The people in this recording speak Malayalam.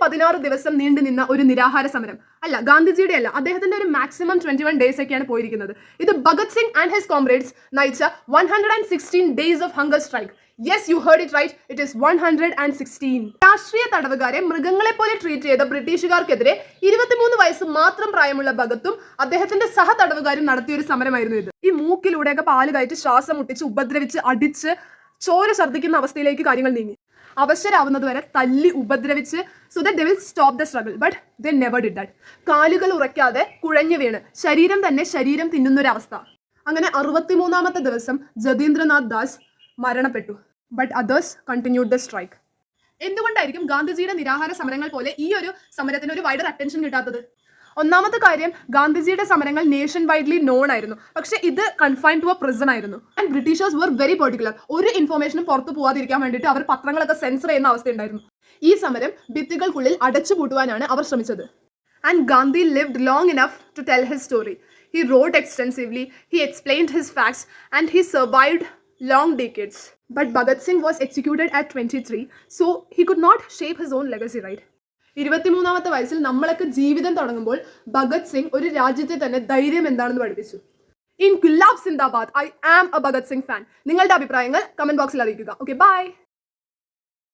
116 ദിവസം നീണ്ടു നിന്ന ഒരു നിരാഹാര സമരം. അല്ല, ഗാന്ധിജിയുടെ അല്ല, അദ്ദേഹത്തിന്റെ ഒരു മാക്സിമം 21 ഡേയ്സ് ഒക്കെയാണ് പോയിരിക്കുന്നത്. ഇത് Bhagat Singh and his comrades നയിച്ച 116 days of hunger strike. Yes, you heard it right, it is 116. രാഷ്ട്രീയ തടവുകാരെ മൃഗങ്ങളെ പോലെ ട്രീറ്റ് ചെയ്ത ബ്രിട്ടീഷുകാർക്കെതിരെ 23 വയസ്സ് മാത്രം പ്രായമുള്ള ഭഗത്തും അദ്ദേഹത്തിന്റെ സഹ തടവുകാരും നടത്തിയ ഒരു സമരമായിരുന്നു ഇത്. ഈ മൂക്കിലൂടെയൊക്കെ പാല് കയറ്റി ശ്വാസം മുട്ടിച്ച് ഉപദ്രവിച്ച് അടിച്ച് ചോര ഛർദ്ദിക്കുന്ന അവസ്ഥയിലേക്ക് കാര്യങ്ങൾ നീങ്ങി. അവശരാവുന്നത് വരെ തല്ലി ഉപദ്രവിച്ച് so that they will stop the struggle. But they never did that. കാലുകൾ ഉറയ്ക്കാതെ കുഴഞ്ഞു വീണ് ശരീരം തന്നെ ശരീരം തിന്നുന്നൊരവസ്ഥ. അങ്ങനെ 63ാമത്തെ ദിവസം ജതീന്ദ്രനാഥ് ദാസ് മരണപ്പെട്ടു. But others continued the strike. എന്തുകൊണ്ടായിരിക്കും ഗാന്ധിജിയുടെ നിരാഹാര സമരങ്ങൾ പോലെ ഈ ഒരു സമരത്തിന് ഒരു വൈഡർ അറ്റൻഷൻ കിട്ടാത്തത്? ഒന്നാമത്തെ കാര്യം, ഗാന്ധിജിയുടെ സമരങ്ങൾ നേഷൻ വൈഡ്ലി നോൺ ആയിരുന്നു. പക്ഷെ ഇത് കൺഫൈൻഡ് ടു എ പ്രിസൺ ആയിരുന്നു. And Britishers were very particular. ഒരു ഇൻഫർമേഷനും പുറത്തു പോവാതിരിക്കാൻ വേണ്ടിയിട്ട് അവർ പത്രങ്ങളൊക്കെ സെൻസർ ചെയ്യുന്ന അവസ്ഥയുണ്ടായിരുന്നു. ഈ സമരം ഭിത്തികൾക്കുള്ളിൽ അടച്ചുപൂട്ടുവാനാണ് അവർ ശ്രമിച്ചത്. And Gandhi lived long enough to tell his story. He wrote extensively, he explained his facts and he survived long decades. But Bhagat Singh was executed at 23, so he could not shape his own legacy, right? 23ാമത്തെ വയസ്സിൽ നമ്മളൊക്കെ ജീവിതം തുടങ്ങുമ്പോൾ ഭഗത് സിംഗ് ഒരു രാജ്യത്തെ തന്നെ ധൈര്യം എന്താണെന്ന് പഠിപ്പിച്ചു. ഇൻക്വിലാബ് സിന്ദാബാദ്. I am a Bhagat Singh fan. നിങ്ങളുടെ അഭിപ്രായങ്ങൾ കമന്റ് ബോക്സിൽ അറിയിക്കുക. Okay, by.